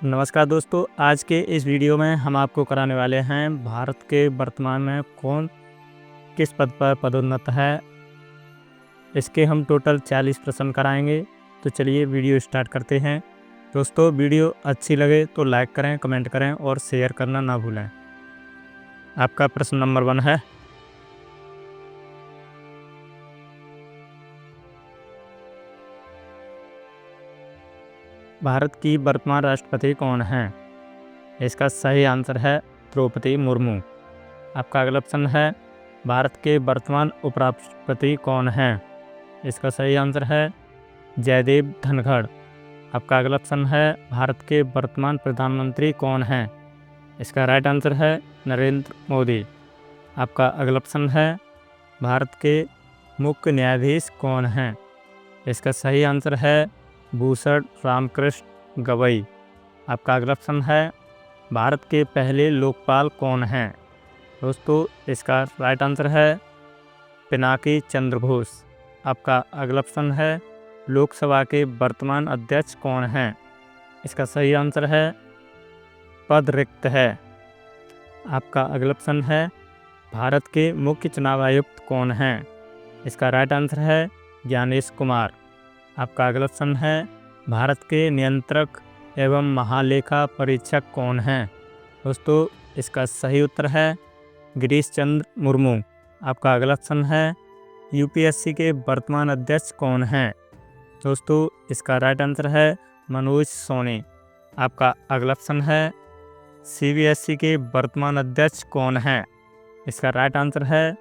नमस्कार दोस्तों, आज के इस वीडियो में हम आपको कराने वाले हैं भारत के वर्तमान में कौन किस पद पर पदोन्नत है। इसके हम टोटल 40 प्रश्न कराएंगे। तो चलिए वीडियो स्टार्ट करते हैं। दोस्तों, वीडियो अच्छी लगे तो लाइक करें, कमेंट करें और शेयर करना ना भूलें। आपका प्रश्न नंबर 1 है, भारत की वर्तमान राष्ट्रपति कौन है। इसका सही आंसर है द्रौपदी मुर्मू। आपका अगला प्रश्न है, भारत के वर्तमान उपराष्ट्रपति कौन हैं। इसका सही आंसर है जयदेव धनखड़। आपका अगला प्रश्न है, भारत के वर्तमान प्रधानमंत्री कौन हैं। इसका राइट आंसर है नरेंद्र मोदी। आपका अगला प्रश्न है, भारत के मुख्य न्यायाधीश कौन हैं। इसका सही आंसर है भूषण रामकृष्ण गवई। आपका अगला प्रश्न है, भारत के पहले लोकपाल कौन हैं। दोस्तों, इसका राइट आंसर है पिनाकी चंद्र घोष। आपका अगला प्रश्न है, लोकसभा के वर्तमान अध्यक्ष कौन हैं। इसका सही आंसर है पद रिक्त है। आपका अगला प्रश्न है, भारत के मुख्य चुनाव आयुक्त कौन हैं। इसका राइट आंसर है ज्ञानेश कुमार। आपका अगला प्रश्न है, भारत के नियंत्रक एवं महालेखा परीक्षक कौन हैं। दोस्तों, इसका सही उत्तर है गिरीश चंद्र मुर्मू। आपका अगला प्रश्न है, यूपीएससी के वर्तमान अध्यक्ष कौन हैं। दोस्तों, इसका राइट आंसर है मनोज सोनी। आपका अगला प्रश्न है, सीबीएसई के वर्तमान अध्यक्ष कौन हैं। इसका राइट आंसर है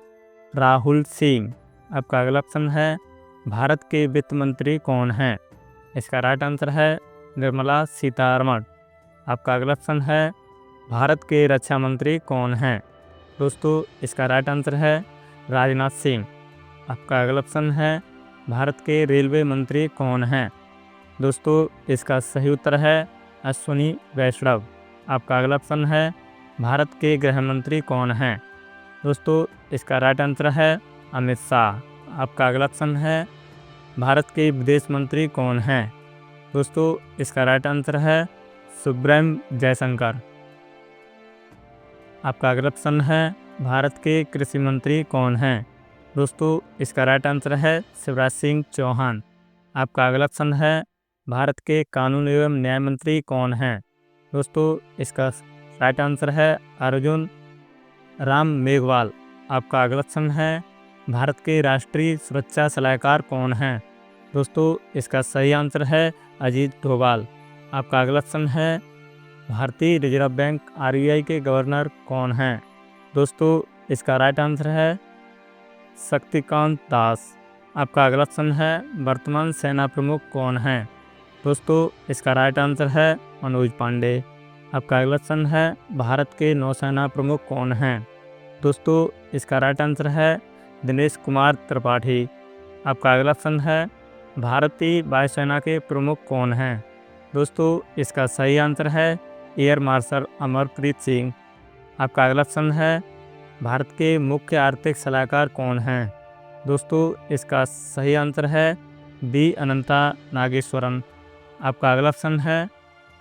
राहुल सिंह। आपका अगला प्रश्न है, भारत के वित्त मंत्री कौन हैं। इसका राइट आंसर है निर्मला सीतारमण। आपका अगला प्रश्न है, भारत के रक्षा मंत्री कौन हैं। दोस्तों, इसका राइट आंसर है राजनाथ सिंह। आपका अगला प्रश्न है, भारत के रेलवे मंत्री कौन हैं। दोस्तों, इसका सही उत्तर है अश्विनी वैष्णव। आपका अगला प्रश्न है, भारत के गृह मंत्री कौन हैं। दोस्तों, इसका राइट आंसर है अमित शाह। आपका अगला प्रश्न है, भारत के विदेश मंत्री कौन हैं। दोस्तों, इसका राइट आंसर है सुब्रह्मण्यम जयशंकर। आपका अगला प्रश्न है, भारत के कृषि मंत्री कौन हैं। दोस्तों, इसका राइट आंसर है शिवराज सिंह चौहान। आपका अगला प्रश्न है, भारत के कानून एवं न्याय मंत्री कौन हैं। दोस्तों, इसका राइट आंसर है अर्जुन राम मेघवाल। आपका अगला प्रश्न है, भारत के राष्ट्रीय सुरक्षा सलाहकार कौन हैं। दोस्तों, इसका सही आंसर है अजीत डोभाल। आपका अगला प्रश्न है, भारतीय रिजर्व बैंक आरबीआई के गवर्नर कौन हैं। दोस्तों, इसका राइट आंसर है शक्तिकांत दास। आपका अगला प्रश्न है, वर्तमान सेना प्रमुख कौन हैं। दोस्तों, इसका राइट आंसर है मनोज पांडे। आपका अगला प्रश्न है, भारत के नौसेना प्रमुख कौन हैं। दोस्तों, इसका राइट आंसर है दिनेश कुमार त्रिपाठी। आपका अगला प्रश्न है, भारतीय वायुसेना के प्रमुख कौन हैं। दोस्तों, इसका सही आंसर है एयर मार्शल अमरप्रीत सिंह। आपका अगला प्रश्न है, भारत के मुख्य आर्थिक सलाहकार कौन हैं। दोस्तों, इसका सही आंसर है बी अनंता नागेश्वरन। आपका अगला प्रश्न है,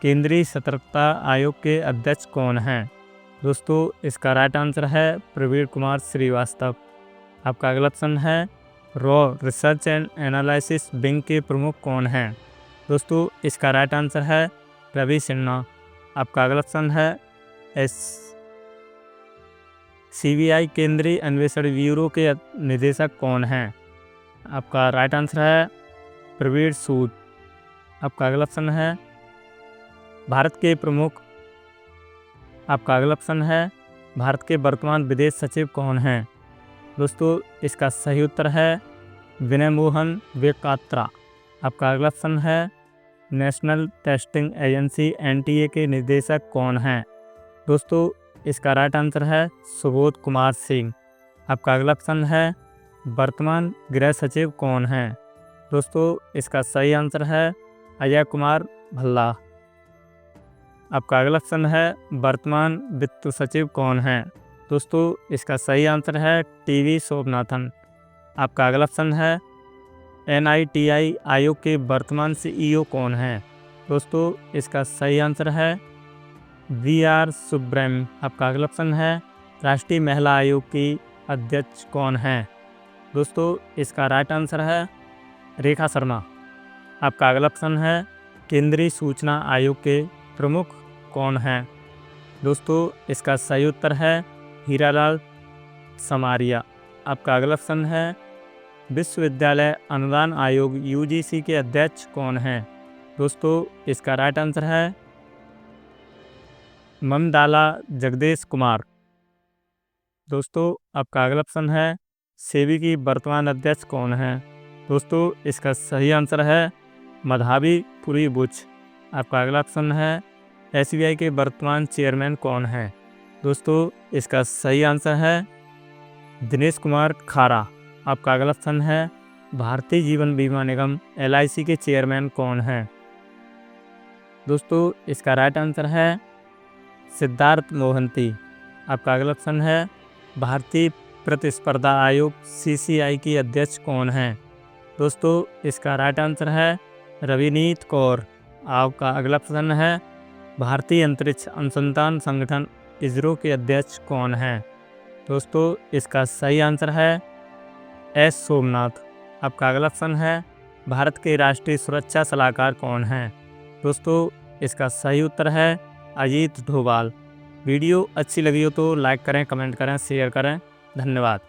केंद्रीय सतर्कता आयोग के अध्यक्ष कौन हैं। दोस्तों, इसका राइट आंसर है प्रवीण कुमार श्रीवास्तव। आपका अगला प्रश्न है, raw research and analysis wing के प्रमुख कौन हैं। दोस्तों, इसका राइट आंसर है रवि सिन्हा। आपका अगला प्रश्न है, सीबीआई केंद्रीय अन्वेषण ब्यूरो के निदेशक कौन हैं। आपका राइट आंसर है प्रवीण सूद। आपका अगला प्रश्न है, भारत के प्रमुख आपका अगला प्रश्न है, भारत के वर्तमान विदेश सचिव कौन हैं। दोस्तों, इसका सही उत्तर है विनय मोहन वेकात्रा। आपका अगला प्रश्न है, नेशनल टेस्टिंग एजेंसी एनटीए के निदेशक कौन हैं। दोस्तों, इसका राइट आंसर है सुबोध कुमार सिंह। आपका अगला प्रश्न है, वर्तमान गृह सचिव कौन हैं। दोस्तों, इसका सही आंसर है अजय कुमार भल्ला। आपका अगला प्रश्न है, वर्तमान वित्त सचिव कौन हैं। दोस्तों, इसका सही आंसर है टीवी सोमनाथन। आपका अगला प्रश्न है, एनआईटीआई आयोग के वर्तमान सीईओ कौन हैं। दोस्तों इसका सही आंसर है VR सुब्रह्मण्यम। आपका अगला ऑप्शन है राष्ट्रीय महिला आयोग की अध्यक्ष कौन है? दोस्तों इसका राइट आंसर है रेखा शर्मा। आपका अगला ऑप्शन है केंद्रीय सूचना आयोग के प्रमुख कौन हैं? दोस्तों इसका सही उत्तर है हीरालाल समारिया। आपका अगला ऑप्शन है विश्वविद्यालय अनुदान आयोग UGC के अध्यक्ष कौन हैं? दोस्तों इसका राइट आंसर है ममदाला जगदेश कुमार। दोस्तों आपका अगला ऑप्शन है सेबी की वर्तमान अध्यक्ष कौन है? दोस्तों इसका सही आंसर है मधावी पुरी बुच। आपका अगला ऑप्शन है SBI के वर्तमान चेयरमैन कौन है? दोस्तों इसका सही आंसर है दिनेश कुमार खारा। आपका अगला ऑप्शन है भारतीय जीवन बीमा निगम LIC के चेयरमैन कौन है? दोस्तों इसका राइट आंसर है सिद्धार्थ मोहंती। आपका अगला ऑप्शन है भारतीय प्रतिस्पर्धा आयोग CCI की अध्यक्ष कौन है? दोस्तों इसका राइट आंसर है रविनीत कौर। आपका अगला ऑप्शन है भारतीय अंतरिक्ष अनुसंधान संगठन ISRO के अध्यक्ष कौन है? दोस्तों इसका सही आंसर है S सोमनाथ। आपका अगला ऑप्शन है भारत के राष्ट्रीय सुरक्षा सलाहकार कौन है? दोस्तों इसका सही उत्तर है अजीत डोभाल। वीडियो अच्छी लगी हो तो लाइक करें, कमेंट करें, शेयर करें। धन्यवाद।